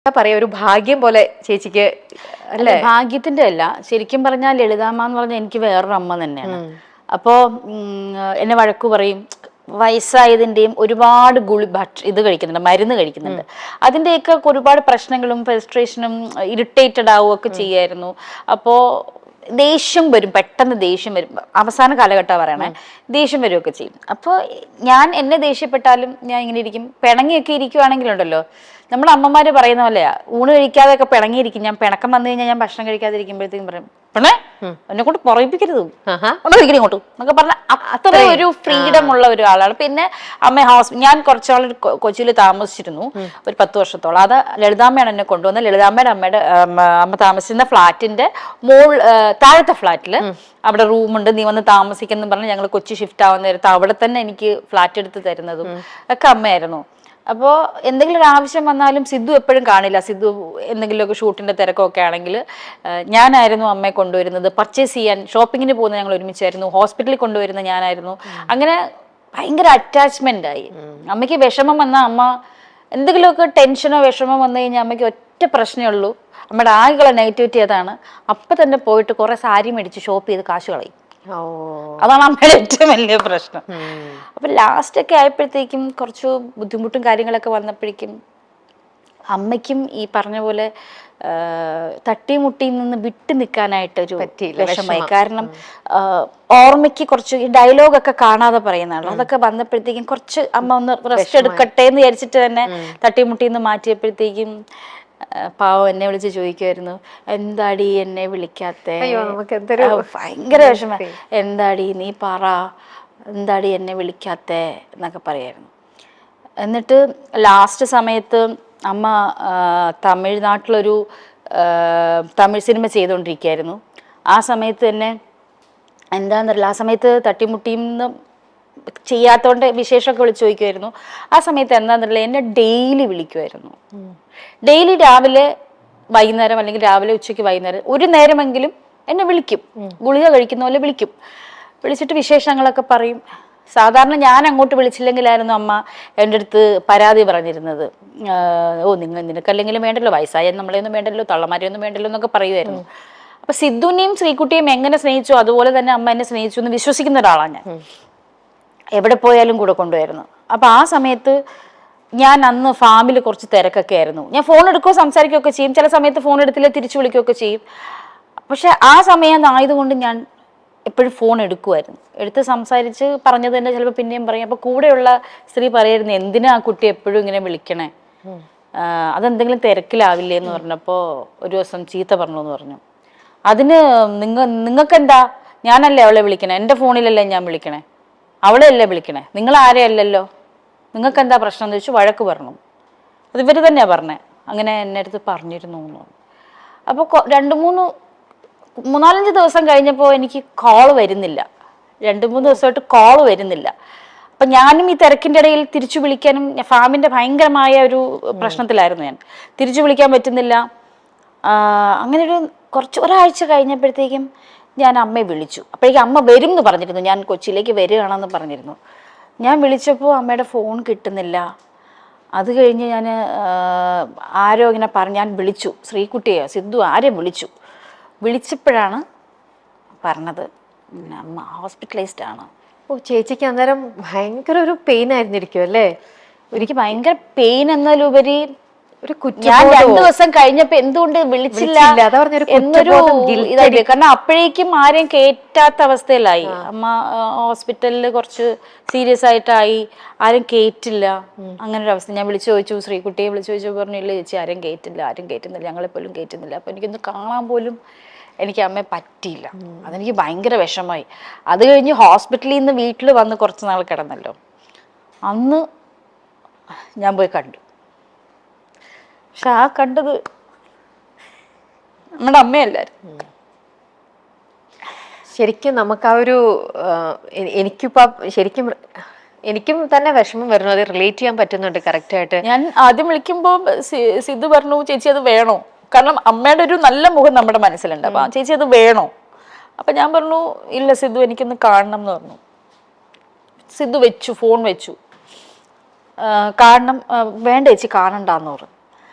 പറയാ ഒരു ഭാഗ്യം പോലെ ചേച്ചിക്ക് അല്ലെ? ഭാഗ്യത്തിന്റെ അല്ല, ശരിക്കും പറഞ്ഞാൽ ലളിതാമ്മ എന്ന് പറഞ്ഞാൽ എനിക്ക് വേറൊരു അമ്മ തന്നെയാണ്. അപ്പോ എന്നെ വഴക്കു പറയും, വയസ്സായതിന്റെയും ഒരുപാട് ഇത് കഴിക്കുന്നുണ്ട്, മരുന്ന് കഴിക്കുന്നുണ്ട്, അതിന്റെയൊക്കെ ഒരുപാട് പ്രശ്നങ്ങളും ഫ്രസ്ട്രേഷനും ഇറിറ്റേറ്റഡ് ആവുകയൊക്കെ ചെയ്യായിരുന്നു. അപ്പോ ദേഷ്യം വരും, പെട്ടെന്ന് ദേഷ്യം വരും. അവസാന കാലഘട്ടം പറയണേ, ദേഷ്യം വരികയൊക്കെ ചെയ്യും. അപ്പോൾ ഞാൻ എന്നെ ദേഷ്യപ്പെട്ടാലും ഞാൻ ഇങ്ങനെ ഇരിക്കും. പിണങ്ങിയൊക്കെ ഇരിക്കുവാണെങ്കിലുണ്ടല്ലോ, നമ്മുടെ അമ്മമാര് പറയുന്ന പോലെയാ, ഊണ് കഴിക്കാതെയൊക്കെ പിണങ്ങിയിരിക്കും. ഞാൻ പിണക്കം വന്നു കഴിഞ്ഞാൽ ഞാൻ ഭക്ഷണം കഴിക്കാതിരിക്കുമ്പോഴത്തേക്കും പറയും, പെണ്ണേ എന്നെ കൊണ്ട് പറയിപ്പിക്കരുത്, ഇങ്ങോട്ട് എന്നൊക്കെ പറഞ്ഞ അത്ര ഒരു ഫ്രീഡം ഉള്ള ഒരാളാണ്. പിന്നെ ഞാൻ കുറച്ചാൾ കൊച്ചിയിൽ താമസിച്ചിരുന്നു, ഒരു 10 വർഷത്തോളം. അത് ലളിതാമ്മയാണ് എന്നെ കൊണ്ടുവന്നത്. ലളിതാമ്മയുടെ അമ്മ താമസിച്ചിരുന്ന ഫ്ലാറ്റിന്റെ താഴത്തെ ഫ്ലാറ്റില് അവിടെ റൂമുണ്ട്, നീ വന്ന് താമസിക്കുന്നു പറഞ്ഞ് ഞങ്ങൾ കൊച്ചി ഷിഫ്റ്റ് ആവുന്ന നേരത്ത് അവിടെ തന്നെ എനിക്ക് ഫ്ലാറ്റ് എടുത്ത് തരുന്നതും ഒക്കെ അമ്മയായിരുന്നു. അപ്പോൾ എന്തെങ്കിലും ഒരു ആവശ്യം വന്നാലും സിദ്ധു എപ്പോഴും കാണില്ല. സിദ്ധു എന്തെങ്കിലുമൊക്കെ ഷൂട്ടിന്റെ തിരക്കൊക്കെ ആണെങ്കിൽ ഞാനായിരുന്നു അമ്മയെ കൊണ്ടുവരുന്നത്. പർച്ചേസ് ചെയ്യാൻ ഷോപ്പിങ്ങിന് പോകുന്നത് ഞങ്ങൾ ഒരുമിച്ചായിരുന്നു. ഹോസ്പിറ്റലിൽ കൊണ്ടുവരുന്നത് ഞാനായിരുന്നു. അങ്ങനെ ഭയങ്കര അറ്റാച്ച്മെന്റ് ആയി. അമ്മയ്ക്ക് വിഷമം വന്നാൽ അമ്മ എന്തെങ്കിലുമൊക്കെ ടെൻഷനോ വിഷമോ വന്നു കഴിഞ്ഞാൽ അമ്മയ്ക്ക് ഒറ്റ പ്രശ്നമേ ഉള്ളൂ, നമ്മുടെ ആകെയുള്ള നെഗറ്റിവിറ്റി അതാണ്. അപ്പം തന്നെ പോയിട്ട് കുറെ സാരി മേടിച്ച് ഷോപ്പ് ചെയ്ത് കാശ് കളയും. അതാണ് അമ്മയുടെ ഏറ്റവും വലിയ പ്രശ്നം. അപ്പൊ ലാസ്റ്റ് ഒക്കെ ആയപ്പോഴത്തേക്കും കുറച്ച് ബുദ്ധിമുട്ടും കാര്യങ്ങളൊക്കെ വന്നപ്പോഴേക്കും അമ്മയ്ക്കും ഈ പറഞ്ഞ പോലെ തട്ടിമുട്ടിയിൽ നിന്ന് വിട്ടു നിൽക്കാനായിട്ടൊരു വിഷമമായി. കാരണം ഓർമ്മയ്ക്ക് കുറച്ച് ഈ ഡയലോഗൊക്കെ കാണാതെ പറയുന്നതാണ്. അതൊക്കെ വന്നപ്പോഴത്തേക്കും കുറച്ച് അമ്മ ഒന്ന് റെസ്റ്റ് എടുക്കട്ടെ എന്ന് വിചാരിച്ചിട്ട് തന്നെ തട്ടിമുട്ടിയിൽ നിന്ന് മാറ്റിയപ്പോഴത്തേക്കും പാവം എന്നെ വിളിച്ച് ചോദിക്കുമായിരുന്നു, എന്താടി എന്നെ വിളിക്കാത്തെ? ഭയങ്കര വിഷമം. എന്താടി നീ പറ, എന്താടി എന്നെ വിളിക്കാത്തെ എന്നൊക്കെ പറയായിരുന്നു. എന്നിട്ട് ലാസ്റ്റ് സമയത്ത് അമ്മ തമിഴ്നാട്ടിലൊരു തമിഴ് സിനിമ ചെയ്തുകൊണ്ടിരിക്കുകയായിരുന്നു. ആ സമയത്ത് തന്നെ എന്താണെന്നറിയില്ല, ആ സമയത്ത് തട്ടിമുട്ടിന്ന് ചെയ്യാത്തോണ്ട് വിശേഷമൊക്കെ വിളിച്ചു ചോദിക്കുമായിരുന്നു. ആ സമയത്ത് എന്താണെന്നറിയില്ല, എന്നെ ഡെയിലി വിളിക്കുമായിരുന്നു. ഡെയിലി രാവിലെ വൈകുന്നേരം, അല്ലെങ്കിൽ രാവിലെ ഉച്ചയ്ക്ക് വൈകുന്നേരം ഒരു നേരമെങ്കിലും എന്നെ വിളിക്കും. ഗുളിക കഴിക്കുന്ന പോലെ വിളിക്കും. വിളിച്ചിട്ട് വിശേഷങ്ങളൊക്കെ പറയും. സാധാരണ ഞാൻ അങ്ങോട്ട് വിളിച്ചില്ലെങ്കിലായിരുന്നു അമ്മ എൻ്റെ അടുത്ത് പരാതി പറഞ്ഞിരുന്നത്. നിനക്കല്ലെങ്കിലും വേണ്ടല്ലോ, വയസ്സായ നമ്മളെയൊന്നും വേണ്ടല്ലോ, തള്ളമാരെയൊന്നും വേണ്ടല്ലോ എന്നൊക്കെ പറയുമായിരുന്നു. അപ്പൊ സിദ്ധുവിനെയും ശ്രീകുട്ടിയെയും എങ്ങനെ സ്നേഹിച്ചു അതുപോലെ തന്നെ അമ്മ എന്നെ സ്നേഹിച്ചു എന്ന് വിശ്വസിക്കുന്ന ഒരാളാണ് ഞാൻ. എവിടെ പോയാലും കൂടെ കൊണ്ടുപോയിരുന്നു. അപ്പൊ ആ സമയത്ത് ഞാൻ അന്ന് ഫാമിൽ കുറച്ച് തിരക്കൊക്കെ ആയിരുന്നു. ഞാൻ ഫോൺ എടുക്കുകയോ സംസാരിക്കുകയൊക്കെ ചെയ്യും, ചില സമയത്ത് ഫോൺ എടുത്തില്ല തിരിച്ചു വിളിക്കുകയൊക്കെ ചെയ്യും. പക്ഷെ ആ സമയം ആയതുകൊണ്ട് ഞാൻ എപ്പോഴും ഫോൺ എടുക്കുമായിരുന്നു. എടുത്ത് സംസാരിച്ച് പറഞ്ഞത് തന്നെ ചിലപ്പോൾ പിന്നെയും പറയും. അപ്പൊ കൂടെയുള്ള സ്ത്രീ പറയായിരുന്നു, എന്തിനാ ആ കുട്ടി എപ്പോഴും ഇങ്ങനെ വിളിക്കണേ, അതെന്തെങ്കിലും തിരക്കിലാവില്ലേ എന്ന് പറഞ്ഞപ്പോൾ ഒരു ദിവസം ചീത്ത പറഞ്ഞു എന്ന് പറഞ്ഞു. അതിന് നിങ്ങൾക്കെന്താ, ഞാനല്ലേ അവളെ വിളിക്കണേ, എൻ്റെ ഫോണിലല്ലേ ഞാൻ വിളിക്കണേ, അവളെ അല്ലേ വിളിക്കണേ, നിങ്ങൾ ആരെയല്ലല്ലോ, നിങ്ങൾക്ക് എന്താ പ്രശ്നം എന്ന് ചോദിച്ചു വഴക്ക് പറഞ്ഞു. അത് ഇവർ തന്നെയാ പറഞ്ഞേ, അങ്ങനെ എന്നെ അടുത്ത് പറഞ്ഞിരുന്നു എന്ന്. അപ്പോൾ 2-3-4-5 ദിവസം കഴിഞ്ഞപ്പോൾ എനിക്ക് കോള് വരുന്നില്ല. 2-3 ദിവസമായിട്ട് കോള് വരുന്നില്ല. അപ്പം ഞാനും ഈ തിരക്കിൻ്റെ ഇടയിൽ തിരിച്ചു വിളിക്കാനും, ഫാമിൻ്റെ ഭയങ്കരമായ ഒരു പ്രശ്നത്തിലായിരുന്നു ഞാൻ, തിരിച്ചു വിളിക്കാൻ പറ്റുന്നില്ല. അങ്ങനെ ഒരാഴ്ച കഴിഞ്ഞപ്പോഴത്തേക്കും ഞാൻ അമ്മയെ വിളിച്ചു. അപ്പോഴേക്കും അമ്മ വരും എന്ന് പറഞ്ഞിരുന്നു, ഞാൻ കൊച്ചിയിലേക്ക് വരികയാണെന്ന് പറഞ്ഞിരുന്നു. ഞാൻ വിളിച്ചപ്പോൾ അമ്മയുടെ ഫോൺ കിട്ടുന്നില്ല. അത് കഴിഞ്ഞ് ഞാൻ ആരോ ഇങ്ങനെ ഞാൻ വിളിച്ചു, ശ്രീകുട്ടിയോ സിദ്ധു ആരെയും വിളിച്ചപ്പോഴാണ് പറഞ്ഞത് അമ്മ ഹോസ്പിറ്റലൈസ്ഡ് ആണ്. ചേച്ചിക്ക് അന്നേരം ഭയങ്കര ഒരു പെയിൻ ആയിരുന്നിരിക്കും അല്ലേ? എനിക്ക് ഭയങ്കര പെയിൻ എന്നതിലുപരി ഞാൻ 2 ദിവസം കഴിഞ്ഞപ്പോ എന്തുകൊണ്ട് വിളിച്ചില്ല എന്നൊരു ഇതായി. കാരണം അപ്പോഴേക്കും ആരെയും കേറ്റാത്ത അവസ്ഥയിലായി അമ്മ. ഹോസ്പിറ്റലിൽ കുറച്ച് സീരിയസ് ആയിട്ടായി, ആരും കേറ്റില്ല, അങ്ങനെ ഒരു അവസ്ഥ. ഞാൻ വിളിച്ചു ചോദിച്ചു, ശ്രീകുട്ടിയെ വിളിച്ചു ചോദിച്ചു, പറഞ്ഞില്ല ചേച്ചി ആരും കേറ്റുന്നില്ല, ഞങ്ങളെപ്പോലും കേറ്റുന്നില്ല. അപ്പൊ എനിക്കൊന്ന് കാണാൻ പോലും എനിക്ക് അമ്മയെ പറ്റിയില്ല. അതെനിക്ക് ഭയങ്കര വിഷമായി. അത് കഴിഞ്ഞ് ഹോസ്പിറ്റലിൽ നിന്ന് വീട്ടിൽ വന്ന് കുറച്ച് നാൾ കിടന്നല്ലോ, അന്ന് ഞാൻ പോയി കണ്ടു. പക്ഷെ ആ കണ്ടത് നമ്മുടെ അമ്മയല്ലായിരുന്നു. ശരിക്കും നമുക്ക് ആ ഒരു എനിക്കും തന്നെ വിഷമം വരുന്നു, അത് റിലേറ്റ് ചെയ്യാൻ പറ്റുന്നുണ്ട് കറക്റ്റായിട്ട്. ഞാൻ ആദ്യം വിളിക്കുമ്പോൾ സിദ്ധു പറഞ്ഞു, ചേച്ചി അത് വേണോ, കാരണം അമ്മയുടെ ഒരു നല്ല മുഖം നമ്മുടെ മനസ്സിലുണ്ട്. അപ്പൊ ചേച്ചി അത് വേണോ? അപ്പൊ ഞാൻ പറഞ്ഞു, ഇല്ല സിദ്ധു എനിക്കൊന്ന് കാണണം എന്ന് പറഞ്ഞു. സിദ്ധു ഫോൺ വെച്ചു. കാണണം, വേണ്ട ചേച്ചി കാണണ്ടെന്ന് പറഞ്ഞു.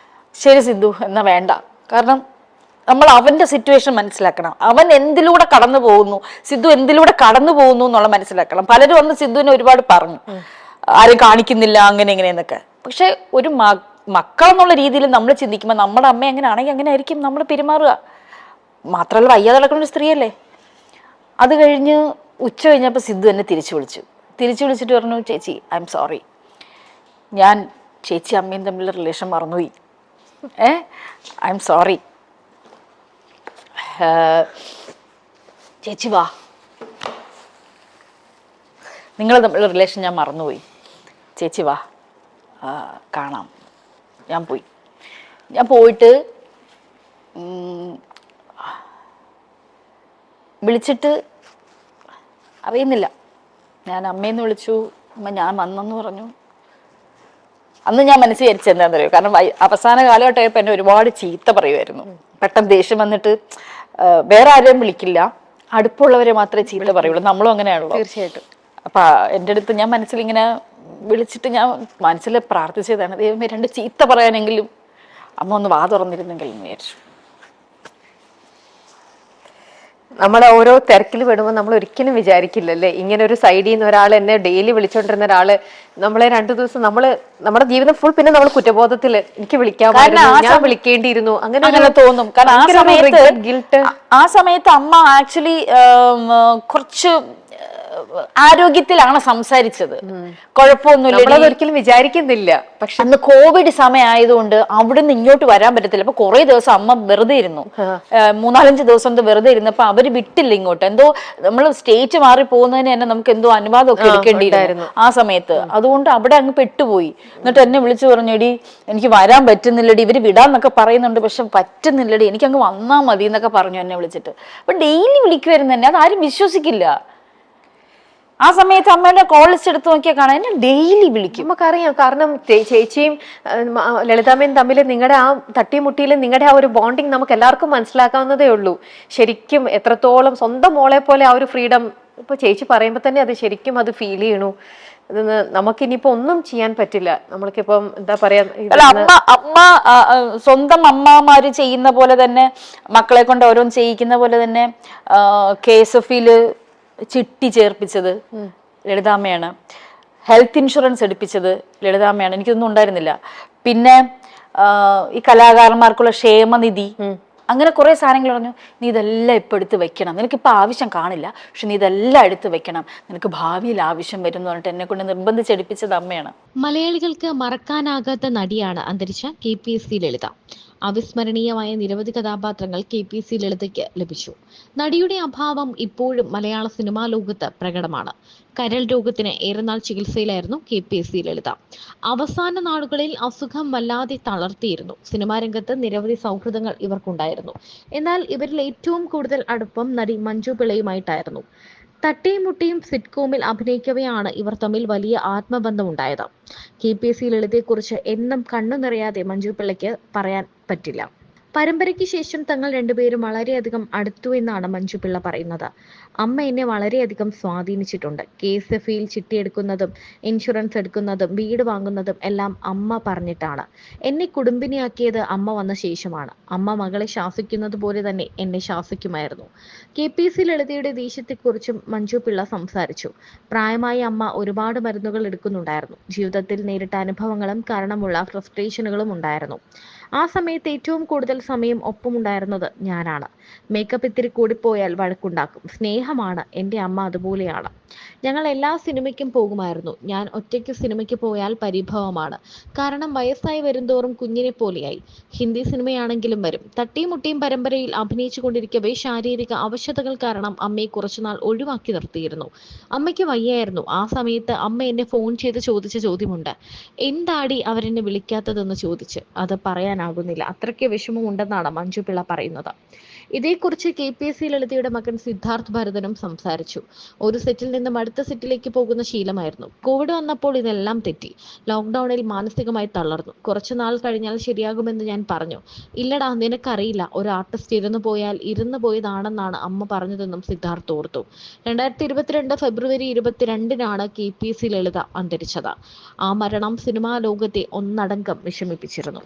ശരി സിദ്ധു എന്നാ വേണ്ട, കാരണം നമ്മൾ അവന്റെ സിറ്റുവേഷൻ മനസ്സിലാക്കണം. അവൻ എന്തിലൂടെ കടന്നു പോകുന്നു, സിദ്ധു എന്തിലൂടെ കടന്നു പോകുന്നു എന്നുള്ള മനസ്സിലാക്കണം. പലരും വന്ന് സിദ്ധുവിനെ ഒരുപാട് പറഞ്ഞു, ആരും കാണിക്കുന്നില്ല അങ്ങനെ എങ്ങനെയെന്നൊക്കെ. പക്ഷെ ഒരു മക്കൾ എന്നുള്ള രീതിയിൽ നമ്മൾ ചിന്തിക്കുമ്പോൾ നമ്മുടെ അമ്മ എങ്ങനെ ആണെങ്കിൽ അങ്ങനെ ആയിരിക്കും നമ്മൾ പെരുമാറുക. മാത്രമല്ല വയ്യാതെ നടക്കുന്ന ഒരു സ്ത്രീയല്ലേ. അത് കഴിഞ്ഞ് ഉച്ച കഴിഞ്ഞപ്പോൾ സിദ്ധു എന്നെ തിരിച്ചു വിളിച്ചിട്ട് പറഞ്ഞു, ചേച്ചി ഐ എം സോറി, ഞാൻ ചേച്ചി അമ്മയും തമ്മിലുള്ള റിലേഷൻ മറന്നുപോയി. ഐ എം സോറി, ചേച്ചി വാ, നിങ്ങൾ തമ്മിലുള്ള റിലേഷൻ ഞാൻ മറന്നുപോയി, ചേച്ചി വാ കാണാം. ഞാൻ പോയിട്ട് വിളിച്ചിട്ട് അറിയുന്നില്ല, ഞാൻ അമ്മയെന്ന് വിളിച്ചു, അമ്മ ഞാൻ വന്നെന്ന് പറഞ്ഞു. അന്ന് ഞാൻ മനസ്സിൽ വിചാരിച്ചത് എന്താണെന്ന് അറിയോ, കാരണം അവസാന കാലഘട്ടമായപ്പോൾ എന്നെ ഒരുപാട് ചീത്ത പറയുമായിരുന്നു. പെട്ടെന്ന് ദേഷ്യം വന്നിട്ട് വേറെ ആരെയും വിളിക്കില്ല, അടുപ്പുള്ളവരെ മാത്രമേ ചീത്ത പറയുള്ളൂ. നമ്മളും അങ്ങനെയാണല്ലോ. തീർച്ചയായിട്ടും. അപ്പൊ എൻ്റെ അടുത്ത് ഞാൻ മനസ്സിലിങ്ങനെ വിളിച്ചിട്ട് ഞാൻ മനസ്സിൽ പ്രാർത്ഥിച്ചതാണ്, ദൈവമേ 2 ചീത്ത പറയാനെങ്കിലും അമ്മ ഒന്ന് വാ തുറന്നിരുന്നെങ്കിൽ എന്ന് വിചാരിച്ചു. നമ്മൾ ഓരോ തിരക്കിൽ പെടുമ്പോൾ നമ്മൾ ഒരിക്കലും വിചാരിക്കില്ലല്ലേ, ഇങ്ങനെ ഒരു സൈഡിൽ നിന്ന് ഒരാൾ എന്നെ ഡെയിലി വിളിച്ചോണ്ടിരുന്ന ഒരാള് നമ്മളെ 2 ദിവസം നമ്മുടെ ജീവിതം ഫുൾ പിന്നെ നമ്മൾ കുറ്റബോധത്തില് എനിക്ക് വിളിക്കാമായിരുന്നു, ഞാൻ വിളിക്കേണ്ടിയിരുന്നു, അങ്ങനെ തോന്നും. കാരണം ആ സമയത്ത് അമ്മ ആക്ച്വലി കുറച്ച് ആരോഗ്യത്തിലാണ് സംസാരിച്ചത്, കുഴപ്പമൊന്നുമില്ല, ഒരിക്കലും വിചാരിക്കുന്നില്ല. പക്ഷെ അന്ന് കോവിഡ് സമയം ആയതുകൊണ്ട് അവിടെ നിന്ന് ഇങ്ങോട്ട് വരാൻ പറ്റത്തില്ല. അപ്പൊ കുറെ ദിവസം അമ്മ വെറുതെ ഇരുന്നു, 3-4 ദിവസം വെറുതെ ഇരുന്നപ്പോ അവര് വിട്ടില്ല ഇങ്ങോട്ട്. എന്തോ നമ്മൾ സ്റ്റേറ്റ് മാറി പോകുന്നതിന് തന്നെ നമുക്ക് എന്തോ അനുവാദം ഒക്കെ എടുക്കേണ്ടിയിരുന്നു ആ സമയത്ത്. അതുകൊണ്ട് അവിടെ അങ്ങ് പെട്ടുപോയി. എന്നിട്ട് എന്നെ വിളിച്ചു പറഞ്ഞു, എടി എനിക്ക് വരാൻ പറ്റുന്നില്ലടി, ഇവര് വിടാന്നൊക്കെ പറയുന്നുണ്ട്, പക്ഷെ പറ്റുന്നില്ലടി, എനിക്ക് അങ്ങ് വന്നാ മതി എന്നൊക്കെ പറഞ്ഞു എന്നെ വിളിച്ചിട്ട്. അപ്പൊ ഡെയിലി വിളിക്കുമായിരുന്നു തന്നെ, അത് ആരും വിശ്വസിക്കില്ല. ആ സമയത്ത് അമ്മയുടെ കോൾ ലിസ്റ്റ് എടുത്ത് നോക്കിയാൽ കാണാൻ എന്നെ ഡെയിലി വിളിക്കും. നമുക്കറിയാം, കാരണം ചേച്ചിയും ലളിതാമ്മയും തമ്മിൽ നിങ്ങളുടെ ആ തട്ടിമുട്ടിയിൽ നിങ്ങളുടെ ആ ഒരു ബോണ്ടിങ് നമുക്ക് എല്ലാവർക്കും മനസ്സിലാക്കാവുന്നതേ ഉള്ളൂ. ശരിക്കും എത്രത്തോളം സ്വന്തം മോളെ പോലെ ആ ഒരു ഫ്രീഡം ഇപ്പൊ ചേച്ചി പറയുമ്പോൾ തന്നെ അത് ശരിക്കും അത് ഫീൽ ചെയ്യണു. നമുക്കിനിയിപ്പോ ഒന്നും ചെയ്യാൻ പറ്റില്ല. നമ്മൾക്കിപ്പം എന്താ പറയാ, അമ്മ സ്വന്തം അമ്മമാര് ചെയ്യുന്ന പോലെ തന്നെ മക്കളെ കൊണ്ട് ഓരോന്ന് ചെയ്യിക്കുന്ന പോലെ തന്നെ KSF-ല് ചിട്ടി ചേർപ്പിച്ചത് ലളിതാമ്മയാണ്, ഹെൽത്ത് ഇൻഷുറൻസ് എടുപ്പിച്ചത് ലളിതാമ്മയാണ്. എനിക്കൊന്നും ഉണ്ടായിരുന്നില്ല. പിന്നെ ഈ കലാകാരന്മാർക്കുള്ള ക്ഷേമനിധി, അങ്ങനെ കുറെ സാധനങ്ങൾ പറഞ്ഞു, നീ ഇതെല്ലാം ഇപ്പൊ എടുത്ത് വെക്കണം, നിനക്കിപ്പോൾ ആവശ്യം കാണില്ല, പക്ഷെ നീ ഇതെല്ലാം എടുത്ത് വെക്കണം, നിനക്ക് ഭാവിയിൽ ആവശ്യം വരും എന്ന് പറഞ്ഞിട്ട് എന്നെ കൊണ്ട് നിർബന്ധിച്ചെടുപ്പിച്ചത് അമ്മയാണ്. മലയാളികൾക്ക് മറക്കാനാകാത്ത നടിയാണ് അന്തരിച്ച KPSC ലളിത. അവിസ്മരണീയമായ നിരവധി കഥാപാത്രങ്ങൾ KPSC ലളിതയ്ക്ക് ലഭിച്ചു. നടിയുടെ അഭാവം ഇപ്പോഴും മലയാള സിനിമാ ലോകത്ത് പ്രകടമാണ്. കരൾ രോഗത്തിന് ഏറെനാൾ ചികിത്സയിലായിരുന്നു KPSC ലളിത. അവസാന നാളുകളിൽ അസുഖം വല്ലാതെ തളർത്തിയിരുന്നു. സിനിമാ രംഗത്ത് നിരവധി സൗഹൃദങ്ങൾ ഇവർക്കുണ്ടായിരുന്നു. എന്നാൽ ഇവരിൽ ഏറ്റവും കൂടുതൽ അടുപ്പം നടി മഞ്ജു പിള്ളയുമായിട്ടായിരുന്നു. തട്ടിയും മുട്ടിയും സിറ്റ്കോമിൽ അഭിനയിക്കവെയാണ് ഇവർ തമ്മിൽ വലിയ ആത്മബന്ധമുണ്ടായത്. KPSC ലളിതയെക്കുറിച്ച് എന്നും കണ്ണു നിറയാതെ മഞ്ജു പിള്ളയ്ക്ക് പറയാൻ പറ്റില്ല. പരമ്പരയ്ക്ക് ശേഷം തങ്ങൾ രണ്ടുപേരും വളരെയധികം അടുത്തു എന്നാണ് മഞ്ജു പിള്ള പറയുന്നത്. അമ്മ എന്നെ വളരെയധികം സ്വാധീനിച്ചിട്ടുണ്ട്. KSF-ൽ ചിട്ടിയെടുക്കുന്നതും ഇൻഷുറൻസ് എടുക്കുന്നതും വീട് വാങ്ങുന്നതും എല്ലാം അമ്മ പറഞ്ഞിട്ടാണ്. എന്നെ കുടുംബിനിയാക്കിയത് അമ്മ വന്ന ശേഷമാണ്. അമ്മ മകളെ ശാസിക്കുന്നത് പോലെ തന്നെ എന്നെ ശാസിക്കുമായിരുന്നു. KPSC ലളിതയുടെ ദേഷ്യത്തെക്കുറിച്ചും മഞ്ജു പിള്ള സംസാരിച്ചു. പ്രായമായ അമ്മ ഒരുപാട് മരുന്നുകൾ എടുക്കുന്നുണ്ടായിരുന്നു. ജീവിതത്തിൽ നേരിട്ട അനുഭവങ്ങളും കാരണമുള്ള ഫ്രസ്ട്രേഷനുകളും ഉണ്ടായിരുന്നു. ആ സമയത്ത് ഏറ്റവും കൂടുതൽ സമയം ഒപ്പമുണ്ടായിരുന്നത് ഞാനാണ്. മേക്കപ്പ് ഇത്തിരി കൂടിപ്പോയാൽ വഴക്കുണ്ടാക്കും. സ്നേഹമാണ് എൻ്റെ അമ്മ, അതുപോലെയാണ്. ഞങ്ങൾ എല്ലാ സിനിമയ്ക്കും പോകുമായിരുന്നു. ഞാൻ ഒറ്റയ്ക്ക് സിനിമയ്ക്ക് പോയാൽ പരിഭവമാണ്. കാരണം വയസ്സായി വരുന്തോറും കുഞ്ഞിനെ പോലെയായി. ഹിന്ദി സിനിമയാണെങ്കിലും വരും. തട്ടിയും മുട്ടിയും പരമ്പരയിൽ അഭിനയിച്ചു കൊണ്ടിരിക്കവേ ശാരീരിക അവശതകൾ കാരണം അമ്മയെ കുറച്ചുനാൾ ഒഴിവാക്കി നിർത്തിയിരുന്നു. അമ്മയ്ക്ക് വയ്യായിരുന്നു. ആ സമയത്ത് അമ്മ എന്നെ ഫോൺ ചെയ്ത് ചോദിച്ച ചോദ്യമുണ്ട്, എന്താടി അവരെന്നെ വിളിക്കാത്തതെന്ന് ചോദിച്ച്. അത് പറയാനാകുന്നില്ല, അത്രയ്ക്ക് വിഷമമുണ്ടെന്നാണ് മഞ്ജു പിള്ള പറയുന്നത്. ഇതേക്കുറിച്ച് KPSC ലളിതയുടെ മകൻ സിദ്ധാർത്ഥ് ഭരതനും സംസാരിച്ചു. ഒരു സെറ്റിൽ നിന്നും അടുത്ത സെറ്റിലേക്ക് പോകുന്ന ശീലമായിരുന്നു. കോവിഡ് വന്നപ്പോൾ ഇതെല്ലാം തെറ്റി. ലോക്ക്ഡൌണിൽ മാനസികമായി തളർന്നു. കുറച്ചുനാൾ കഴിഞ്ഞാൽ ശരിയാകുമെന്ന് ഞാൻ പറഞ്ഞു. ഇല്ലടാ, നിനക്കറിയില്ല, ഒരു ആർട്ടിസ്റ്റ് ഇരുന്നു പോയാൽ ഇരുന്നു പോയതാണെന്നാണ് അമ്മ പറഞ്ഞതെന്നും സിദ്ധാർത്ഥ് ഓർത്തു. 2022 ഫെബ്രുവരി 22-നാണ് KPSC ലളിത അന്തരിച്ചത്. ആ മരണം സിനിമാ ലോകത്തെ ഒന്നടങ്കം വിഷമിപ്പിച്ചിരുന്നു.